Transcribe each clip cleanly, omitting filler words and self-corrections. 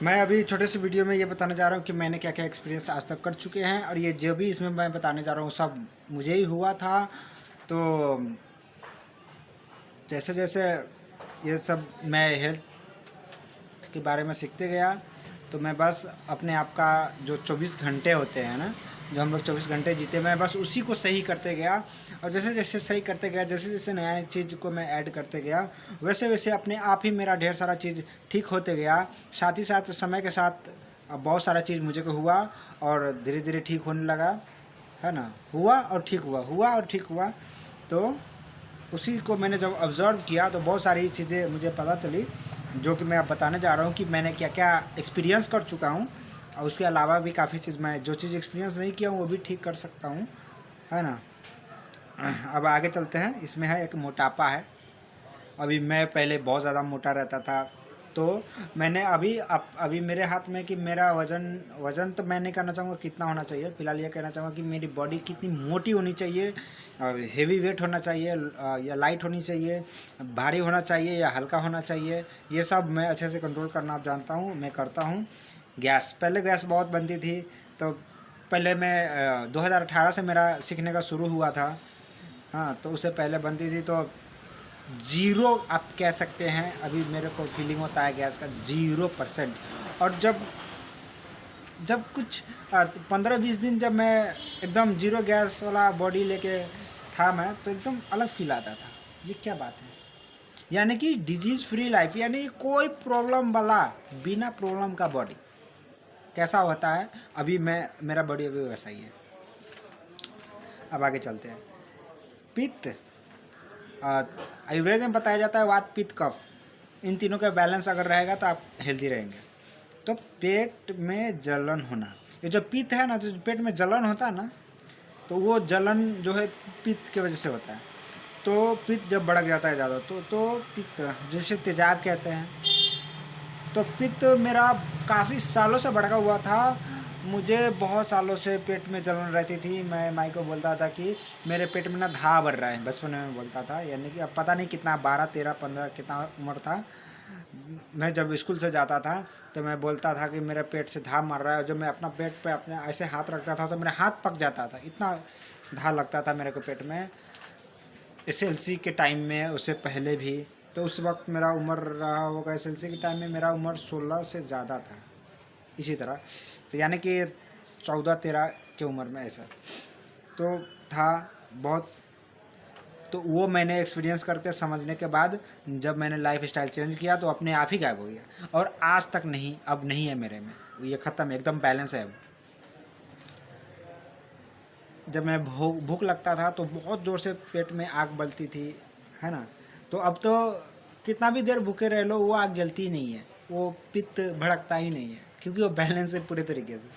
मैं अभी छोटे से वीडियो में ये बताने जा रहा हूँ कि मैंने क्या क्या एक्सपीरियंस आज तक कर चुके हैं, और ये जो भी इसमें मैं बताने जा रहा हूँ सब मुझे ही हुआ था। तो जैसे जैसे ये सब मैं हेल्थ के बारे में सीखते गया, तो मैं बस अपने आप का जो 24 घंटे होते हैं ना, जो हम लोग 24 घंटे जीते, मैं बस उसी को सही करते गया। और जैसे जैसे सही करते गया, जैसे जैसे नया चीज़ को मैं ऐड करते गया, वैसे वैसे अपने आप ही मेरा ढेर सारा चीज़ ठीक होते गया। साथ ही साथ समय के साथ अब बहुत सारा चीज़ मुझे को हुआ और धीरे धीरे ठीक होने लगा, है ना। हुआ और ठीक हुआ, हुआ और ठीक हुआ। तो उसी को मैंने जब ऑब्ज़र्व किया तो बहुत सारी चीज़ें मुझे पता चली, जो कि मैं अब बताने जा रहा हूँ कि मैंने क्या क्या एक्सपीरियंस कर चुका हूँ। और उसके अलावा भी काफ़ी चीज़, मैं जो चीज़ एक्सपीरियंस नहीं किया हूँ वो भी ठीक कर सकता हूँ, है ना। अब आगे चलते हैं। इसमें है एक मोटापा है। अभी मैं पहले बहुत ज़्यादा मोटा रहता था, तो मैंने अभी मेरे हाथ में कि मेरा वज़न वज़न तो मैं नहीं कहना चाहूँगा कितना होना चाहिए, फिलहाल ये कहना चाहूँगा कि मेरी बॉडी कितनी मोटी होनी चाहिए, हेवी वेट होना चाहिए या लाइट होनी चाहिए, भारी होना चाहिए या हल्का होना चाहिए। ये सब मैं अच्छे से कंट्रोल करना आप जानता हूँ, मैं करता हूँ। गैस, पहले गैस बहुत बनती थी, तो पहले मैं 2018 से मेरा सीखने का शुरू हुआ था। हाँ, तो उससे पहले बनती थी, तो ज़ीरो आप कह सकते हैं। अभी मेरे को फीलिंग होता है गैस का 0%। और जब जब कुछ 15-20 दिन जब मैं एकदम जीरो गैस वाला बॉडी लेके था मैं, तो एकदम अलग फील आता था। ये क्या बात है, यानी कि डिजीज़ फ्री लाइफ, यानी कोई प्रॉब्लम वाला, बिना प्रॉब्लम का बॉडी कैसा होता है। अभी मेरा बॉडी अभी वैसा ही है। अब आगे चलते हैं। पित्त, आयुर्वेद में बताया जाता है वात पित्त कफ, इन तीनों का बैलेंस अगर रहेगा तो आप हेल्दी रहेंगे। तो पेट में जलन होना, ये जो पित्त है ना, जो पेट में जलन होता है ना, तो वो जलन जो है पित्त की वजह से होता है। तो पित्त जब बढ़ जाता है ज़्यादा, तो पित्त जिसे तेजाब कहते हैं, तो पित्त मेरा काफ़ी सालों से भड़का हुआ था। मुझे बहुत सालों से पेट में जलन रहती थी। मैं माई को बोलता था कि मेरे पेट में ना धा भर रहा है, बचपन में बोलता था। यानी कि अब पता नहीं कितना, 12, 13, 15 कितना उम्र था। मैं जब स्कूल से जाता था तो मैं बोलता था कि मेरे पेट से धा मार रहा है। जब मैं अपना पेट पे अपने ऐसे हाथ रखता था तो मेरा हाथ पक जाता था, इतना धा लगता था मेरे को पेट में। एसएलसी के टाइम में, उससे पहले भी, तो उस वक्त मेरा उम्र रहा होगा, एसएलसी के टाइम में मेरा उम्र 16 से ज़्यादा था, इसी तरह। तो यानी कि 14-13 की उम्र में ऐसा तो था बहुत। तो वो मैंने एक्सपीरियंस करके समझने के बाद जब मैंने लाइफ स्टाइल चेंज किया तो अपने आप ही गायब हो गया, और आज तक नहीं, अब नहीं है मेरे में, ये ख़त्म, एकदम बैलेंस है अब। जब मैं भूख लगता था तो बहुत ज़ोर से पेट में आग बलती थी, है ना। तो अब तो कितना भी देर भूखे रह लो वो आग जलती ही नहीं है, वो पित्त भड़कता ही नहीं है, क्योंकि वो बैलेंस है पूरे तरीके से।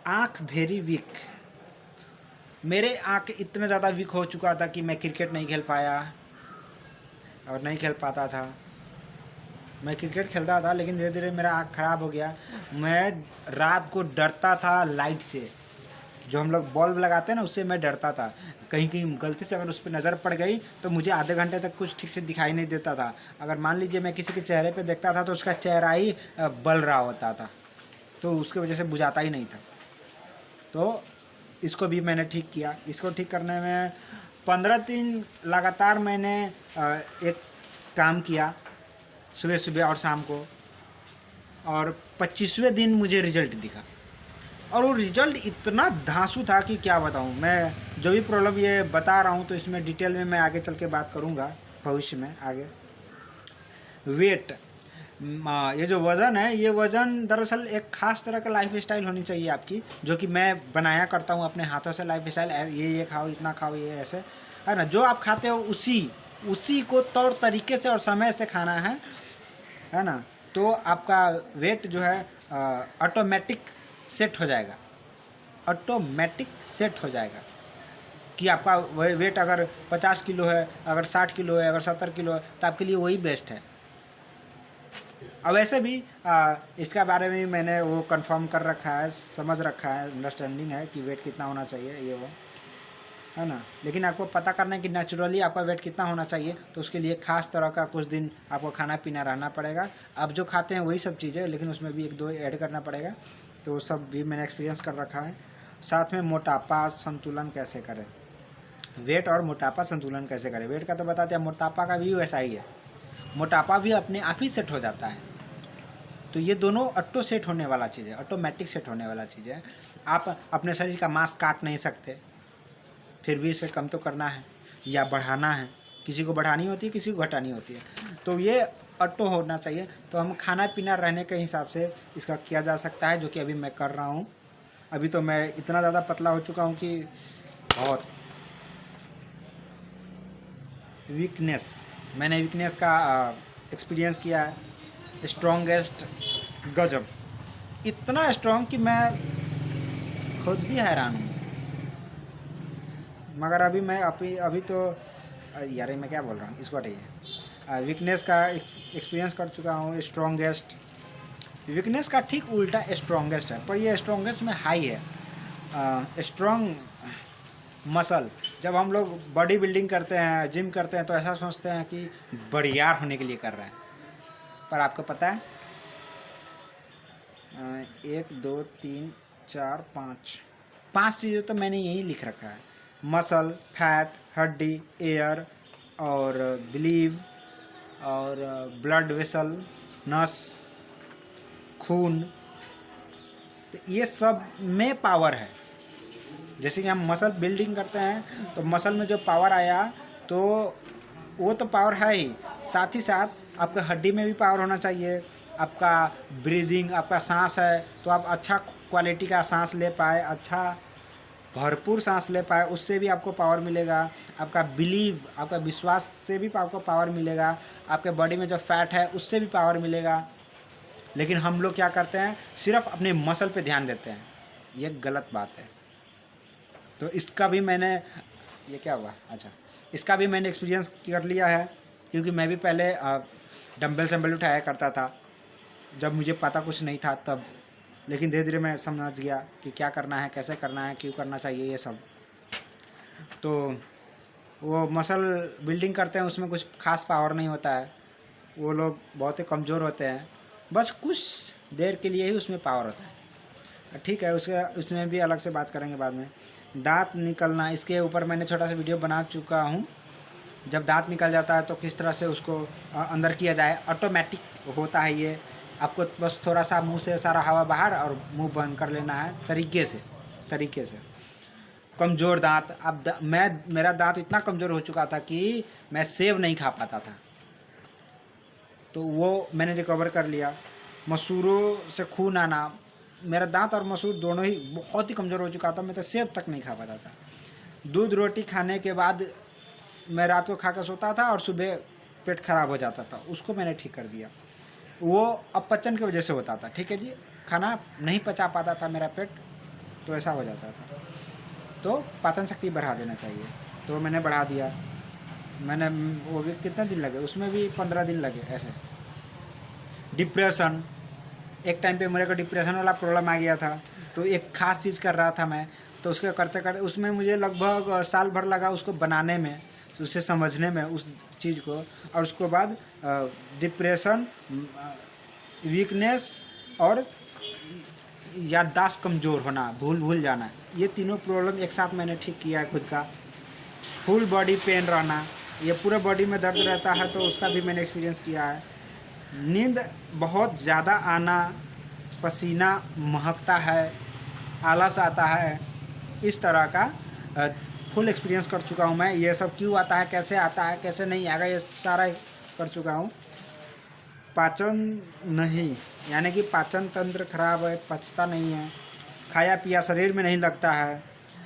आँख वेरी वीक, मेरे आँख इतना ज़्यादा वीक हो चुका था कि मैं क्रिकेट नहीं खेल पाया और नहीं खेल पाता था। मैं क्रिकेट खेलता था लेकिन धीरे धीरे मेरा आँख ख़राब हो गया। मैं रात को डरता था लाइट से, जो हम लोग बल्ब लगाते हैं ना, उससे मैं डरता था। कहीं कहीं गलती से अगर उस पर नज़र पड़ गई तो मुझे आधे घंटे तक कुछ ठीक से दिखाई नहीं देता था। अगर मान लीजिए मैं किसी के चेहरे पे देखता था तो उसका चेहरा ही बल रहा होता था, तो उसकी वजह से बुझाता ही नहीं था। तो इसको भी मैंने ठीक किया। इसको ठीक करने में 15 दिन लगातार मैंने एक काम किया, सुबह सुबह और शाम को, और 25वें दिन मुझे रिजल्ट दिखा। और वो रिजल्ट इतना धांसू था कि क्या बताऊँ। मैं जो भी प्रॉब्लम ये बता रहा हूँ तो इसमें डिटेल में मैं आगे चल के बात करूँगा भविष्य में आगे। वेट, ये जो वज़न है, ये वज़न दरअसल एक ख़ास तरह का लाइफ स्टाइल होनी चाहिए आपकी, जो कि मैं बनाया करता हूँ अपने हाथों से। लाइफ स्टाइल ये खाओ, इतना खाओ, ये ऐसे, है ना। जो आप खाते हो उसी को तौर तरीके से और समय से खाना है ना। तो आपका वेट जो है ऑटोमेटिक सेट हो जाएगा, ऑटोमेटिक सेट हो जाएगा कि आपका वेट अगर 50 किलो है, अगर 60 किलो है, अगर 70 किलो है, तो आपके लिए वही बेस्ट है। अब वैसे भी इसका बारे में मैंने वो कंफर्म कर रखा है, समझ रखा है, अंडरस्टैंडिंग है कि वेट कितना होना चाहिए, ये वो। है ना। लेकिन आपको पता करना है कि नेचुरली आपका वेट कितना होना चाहिए, तो उसके लिए ख़ास तरह का कुछ दिन आपको खाना पीना रहना पड़ेगा। आप जो खाते हैं वही सब चीज़ें, लेकिन उसमें भी 1-2 ऐड करना पड़ेगा। तो सब भी मैंने एक्सपीरियंस कर रखा है। साथ में मोटापा संतुलन कैसे करें, वेट और मोटापा संतुलन कैसे करें। वेट का तो बताते हैं, मोटापा का भी वैसा ही है। मोटापा भी अपने आप ही सेट हो जाता है। तो ये दोनों ऑटो सेट होने वाला चीज़ है, ऑटोमेटिक सेट होने वाला चीज़ है। आप अपने शरीर का मांस काट नहीं सकते, फिर भी इसे कम तो करना है या बढ़ाना है। किसी को बढ़ानी होती है, किसी को घटानी होती है। तो ये ऑटो होना चाहिए। तो हम खाना पीना रहने के हिसाब से इसका किया जा सकता है, जो कि अभी मैं कर रहा हूँ। अभी तो मैं इतना ज़्यादा पतला हो चुका हूँ कि बहुत मैंने वीकनेस का एक्सपीरियंस किया है। स्ट्रॉन्गेस्ट गजब, इतना स्ट्रॉन्ग कि मैं खुद भी हैरान हूँ। मगर अभी मैं अभी तो यार मैं क्या बोल रहा हूँ, इसको हटाइए। वीकनेस का एक्सपीरियंस कर चुका हूँ। स्ट्रॉन्गेस्ट, वीकनेस का ठीक उल्टा स्ट्रॉन्गेस्ट है, पर ये स्ट्रॉन्गेस्ट में हाई है। स्ट्रॉन्ग मसल, जब हम लोग बॉडी बिल्डिंग करते हैं, जिम करते हैं, तो ऐसा सोचते हैं कि बड़ियार होने के लिए कर रहे हैं। पर आपको पता है 1 2 3 4 5 चीज़ें तो मैंने यही लिख रखा है। मसल, फैट, हड्डी, एयर और बिलीव और ब्लड वेसल, नस, खून। तो ये सब में पावर है। जैसे कि हम मसल बिल्डिंग करते हैं तो मसल में जो पावर आया तो वो तो पावर है ही, साथ ही साथ आपके हड्डी में भी पावर होना चाहिए। आपका ब्रीदिंग, आपका सांस है तो आप अच्छा क्वालिटी का सांस ले पाए, अच्छा भरपूर सांस ले पाए, उससे भी आपको पावर मिलेगा। आपका बिलीव, आपका विश्वास से भी आपको पावर मिलेगा। आपके बॉडी में जो फैट है उससे भी पावर मिलेगा। लेकिन हम लोग क्या करते हैं, सिर्फ अपने मसल पे ध्यान देते हैं। ये गलत बात है। तो इसका भी मैंने, ये क्या हुआ, अच्छा, इसका भी मैंने एक्सपीरियंस कर लिया है। क्योंकि मैं भी पहले डंबल संबल उठाया करता था, जब मुझे पता कुछ नहीं था तब। लेकिन धीरे धीरे मैं समझ गया कि क्या करना है, कैसे करना है, क्यों करना चाहिए ये सब। तो वो मसल बिल्डिंग करते हैं, उसमें कुछ खास पावर नहीं होता है। वो लोग बहुत ही कमज़ोर होते हैं, बस कुछ देर के लिए ही उसमें पावर होता है। ठीक है, उसमें भी अलग से बात करेंगे बाद में। दांत निकलना, इसके ऊपर मैंने छोटा सा वीडियो बना चुका हूँ। जब दांत निकल जाता है तो किस तरह से उसको अंदर किया जाए। ऑटोमेटिक होता है ये, आपको बस थोड़ा सा मुंह से सारा हवा बाहर और मुंह बंद कर लेना है तरीके से। कमज़ोर दांत, अब मेरा दांत इतना कमज़ोर हो चुका था कि मैं सेब नहीं खा पाता था, तो वो मैंने रिकवर कर लिया। मसूरों से खून आना, मेरा दांत और मसूर दोनों ही बहुत ही कमज़ोर हो चुका था, मैं तो सेब तक नहीं खा पाता था। दूध रोटी खाने के बाद मैं रात को खा कर सोता था और सुबह पेट खराब हो जाता था, उसको मैंने ठीक कर दिया। वो अपचन की वजह से होता था, ठीक है जी, खाना नहीं पचा पाता था मेरा पेट, तो ऐसा हो जाता था। तो पाचन शक्ति बढ़ा देना चाहिए, तो मैंने बढ़ा दिया। मैंने वो भी कितने दिन लगे, उसमें भी 15 दिन लगे ऐसे। डिप्रेशन, एक टाइम पे मेरे को डिप्रेशन वाला प्रॉब्लम आ गया था, तो एक ख़ास चीज़ कर रहा था मैं, तो उसके करते करते उसमें मुझे लगभग साल भर लगा उसको बनाने में, उसे समझने में उस चीज़ को। और उसके बाद डिप्रेशन, वीकनेस और याददाश्त कमज़ोर होना, भूल जाना, ये तीनों प्रॉब्लम एक साथ मैंने ठीक किया है खुद का। फुल बॉडी पेन रहना, ये पूरे बॉडी में दर्द रहता है, तो उसका भी मैंने एक्सपीरियंस किया है। नींद बहुत ज़्यादा आना, पसीना महकता है, आलस आता है, इस तरह का फुल एक्सपीरियंस कर चुका हूँ मैं। ये सब क्यों आता है, कैसे आता है, कैसे नहीं आएगा, ये सारा कर चुका हूँ। पाचन नहीं, यानी कि पाचन तंत्र खराब है, पचता नहीं है, खाया पिया शरीर में नहीं लगता है,